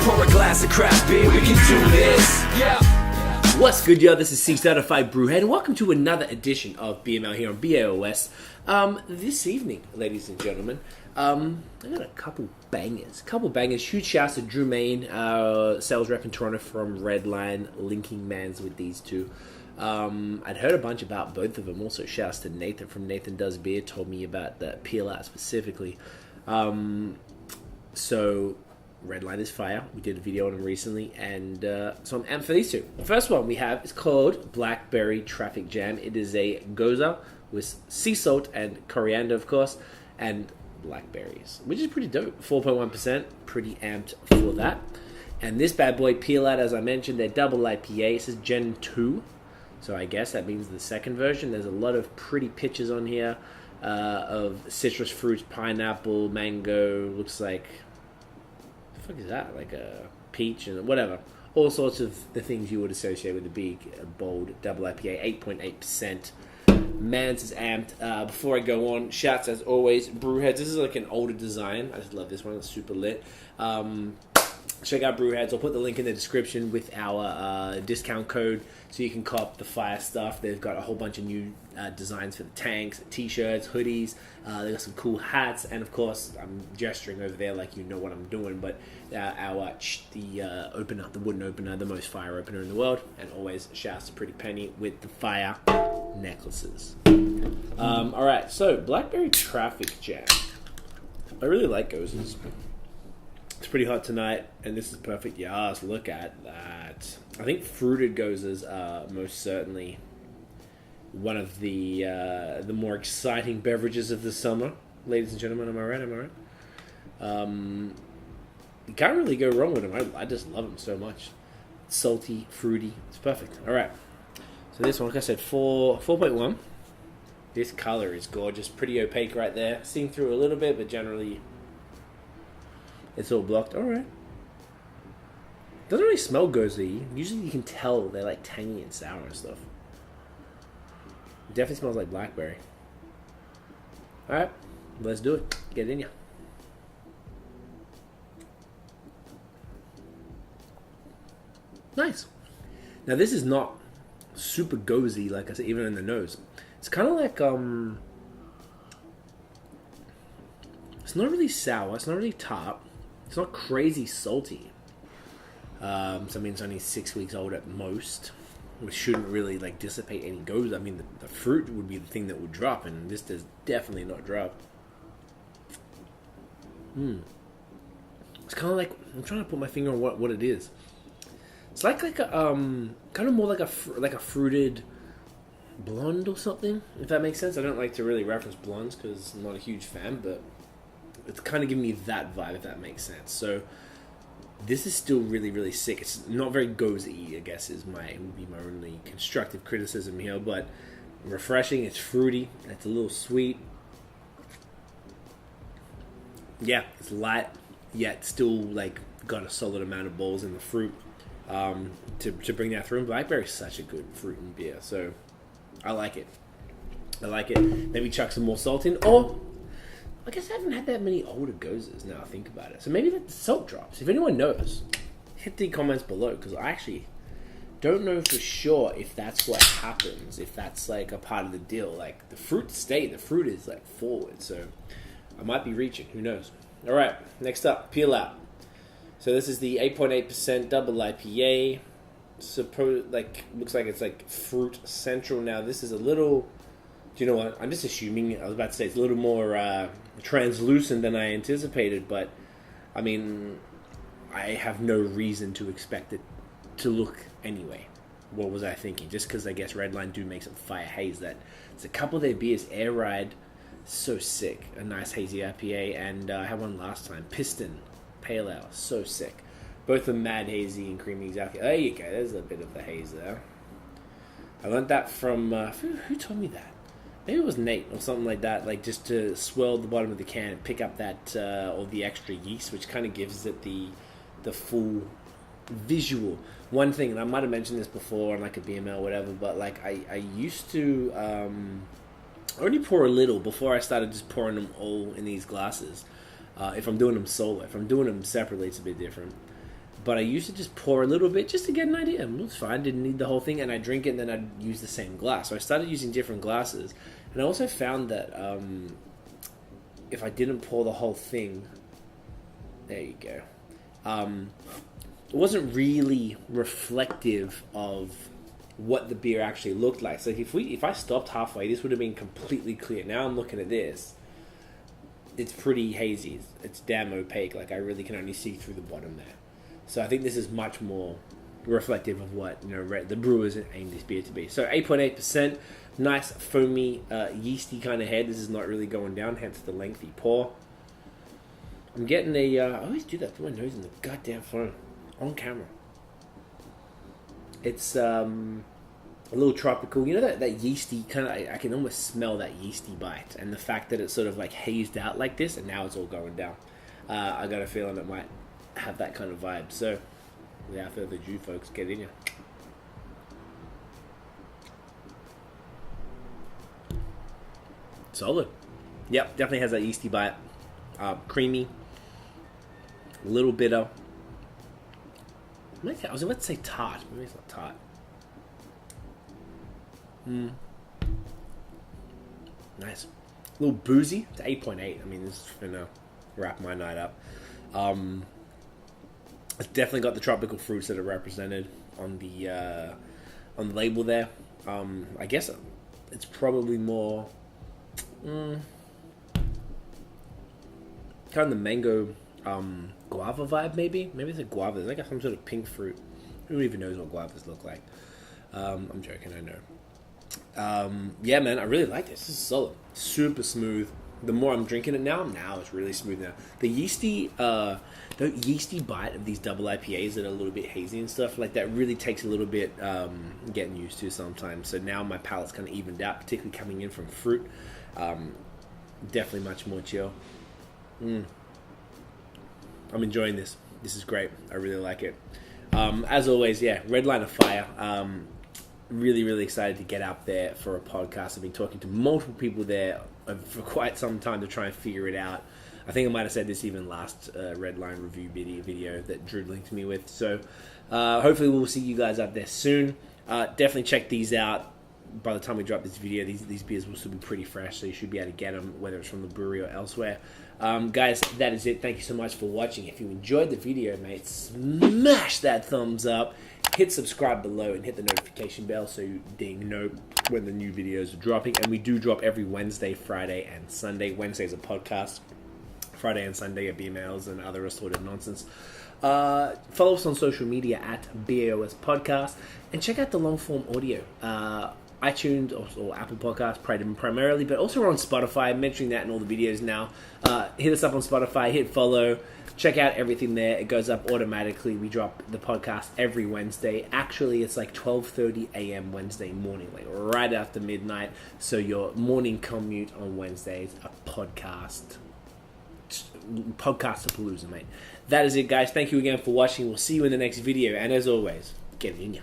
Pour a glass of craft beer, we can do this. Yeah. What's good, y'all? This is C Certified Brewhead, and welcome to another edition of BML here on BAOS. This evening, ladies and gentlemen, I got a couple bangers. Huge shouts to Drew Main, sales rep in Toronto from Redline, linking mans with these two. I'd heard a bunch about both of them. Also, shouts to Nathan from Nathan Does Beer, told me about the peel out specifically. So Redline is fire. We did a video on them recently, and so I'm amped for these two. The first one we have is called Blackberry Traffic Jam. It is a gose with sea salt and coriander, of course, and blackberries, which is pretty dope. 4.1%, pretty amped for that. And this bad boy, peel out, as I mentioned, they're double IPA. It says Gen 2, so I guess that means the second version. There's a lot of pretty pictures on here of citrus fruits, pineapple, mango, looks like, what the fuck is that? Like a peach and whatever. All sorts of the things you would associate with a big, bold double IPA, 8.8%. Mans is amped. Before I go on, shouts as always, BrewHeads. This is like an older design. I just love this one. It's super lit. Check out BrewHeads. I'll put the link in the description with our discount code so you can cop the fire stuff. They've got a whole bunch of new designs for the tanks, t-shirts, hoodies. They got some cool hats, and of course, I'm gesturing over there like you know what I'm doing. But the opener, the wooden opener, the most fire opener in the world, and always shouts to Pretty Pennie with the fire necklaces. All right, so Blackberry Traffic Jam. I really like goses. It's pretty hot tonight, and this is perfect. Yes, look at that. I think fruited goses are most certainly one of the more exciting beverages of the summer. Ladies and gentlemen, am I right? You can't really go wrong with them. I just love them so much. Salty, fruity. It's perfect. All right. So this one, like I said, 4.1. This color is gorgeous. Pretty opaque right there. Seeing through a little bit, but generally it's all blocked. All right. Doesn't really smell gosey. Usually you can tell they're like tangy and sour and stuff. It definitely smells like blackberry. All right. Let's do it. Get it in ya. Nice. Now this is not super gosey, like I said, even in the nose. It's kind of like, it's not really sour, it's not really tart, it's not crazy salty. So I mean, it's only 6 weeks old at most, which shouldn't really like dissipate any gose. I mean, the fruit would be the thing that would drop, and this does definitely not drop. It's kind of like, I'm trying to put my finger on what it is. It's like a kind of more like a fruited blonde or something, if that makes sense. I don't like to really reference blondes because I'm not a huge fan, but it's kind of giving me that vibe, if that makes sense. So this is still really, really sick. It's not very gosey, I guess, would be my only constructive criticism here, but refreshing. It's fruity. It's a little sweet. Yeah, it's light, yet still like got a solid amount of balls in the fruit. To bring that through. Blackberry is such a good fruit and beer, so I like it. Maybe chuck some more salt in, or I guess I haven't had that many older goses now I think about it, so maybe the salt drops. If anyone knows, hit the comments below, because I actually don't know for sure if that's what happens, if that's like a part of the deal. Like the fruit is like forward, so I might be reaching, who knows. Alright, next up, peel out. So this is the 8.8% double IPA. Looks like it's like fruit central. Now this is a little, do you know what? I'm just assuming, I was about to say it's a little more translucent than I anticipated, but I mean, I have no reason to expect it to look anyway. What was I thinking? Just because I guess Redline do make some fire haze. It's a couple of their beers, Air Ride, so sick. A nice hazy IPA, and I had one last time, Piston Pale Ale, so sick. Both are mad hazy and creamy, exactly. There you go, there's a bit of the haze there. I learned that from, who told me that? Maybe it was Nate or something like that, like just to swirl the bottom of the can and pick up that, or the extra yeast, which kind of gives it the full visual. One thing, and I might have mentioned this before on like a BML or whatever, but like I used to only pour a little before I started just pouring them all in these glasses. If I'm doing them solo. If I'm doing them separately, it's a bit different. But I used to just pour a little bit just to get an idea. It was fine, didn't need the whole thing, and I'd drink it and then I'd use the same glass. So I started using different glasses. And I also found that if I didn't pour the whole thing, there you go, it wasn't really reflective of what the beer actually looked like. So if I stopped halfway, this would have been completely clear. Now I'm looking at this. It's pretty hazy. It's damn opaque. Like I really can only see through the bottom there. So I think this is much more reflective of what the brewers aim this beer to be. So 8.8%, nice foamy, yeasty kind of head. This is not really going down, hence the lengthy pour. I'm getting I always do that. Put my nose in the goddamn phone on camera. It's a little tropical. You know that yeasty kind of. I can almost smell that yeasty bite, and the fact that it's sort of like hazed out like this, and now it's all going down. I got a feeling it might have that kind of vibe. So, without further ado, folks, get in here. Solid. Yep, definitely has that yeasty bite. Creamy. A little bitter. I was about to say tart. Maybe it's not tart. Nice. A little boozy. It's 8.8. I mean, this is going to wrap my night up. It's definitely got the tropical fruits that are represented on the label there. I guess it's probably more kind of the mango guava vibe, maybe it's a guava. It's like some sort of pink fruit. Who even knows what guavas look like? I'm joking, I know. Yeah, man, I really like this. This is solid, super smooth. The more I'm drinking it now it's really smooth now. The yeasty bite of these double IPAs that are a little bit hazy and stuff like that really takes a little bit getting used to sometimes. So now my palate's kind of evened out, particularly coming in from fruit. Definitely much more chill. I'm enjoying this. This is great. I really like it. As always, yeah, Redline of Fire. Really, really excited to get out there for a podcast. I've been talking to multiple people there for quite some time to try and figure it out. I think I might have said this even last Redline review video that Drew linked me with. So hopefully we'll see you guys out there soon. Definitely check these out. By the time we drop this video, these beers will still be pretty fresh, so you should be able to get them, whether it's from the brewery or elsewhere. Guys, that is it. Thank you so much for watching. If you enjoyed the video, mate, smash that thumbs up. Hit subscribe below and hit the notification bell so you know when the new videos are dropping. And we do drop every Wednesday, Friday, and Sunday. Wednesday's a podcast. Friday and Sunday are BMLs and other assorted nonsense. Follow us on social media at BAOS Podcast. And check out the long-form audio. iTunes or Apple Podcasts primarily, but also we're on Spotify. I'm mentioning that in all the videos now. Hit us up on Spotify, hit follow, check out everything there. It goes up automatically. We drop the podcast every Wednesday. Actually, it's like 12:30 a.m. Wednesday morning, like right after midnight. So your morning commute on Wednesdays, a podcast-a-palooza, mate. That is it, guys. Thank you again for watching. We'll see you in the next video. And as always, get in ya.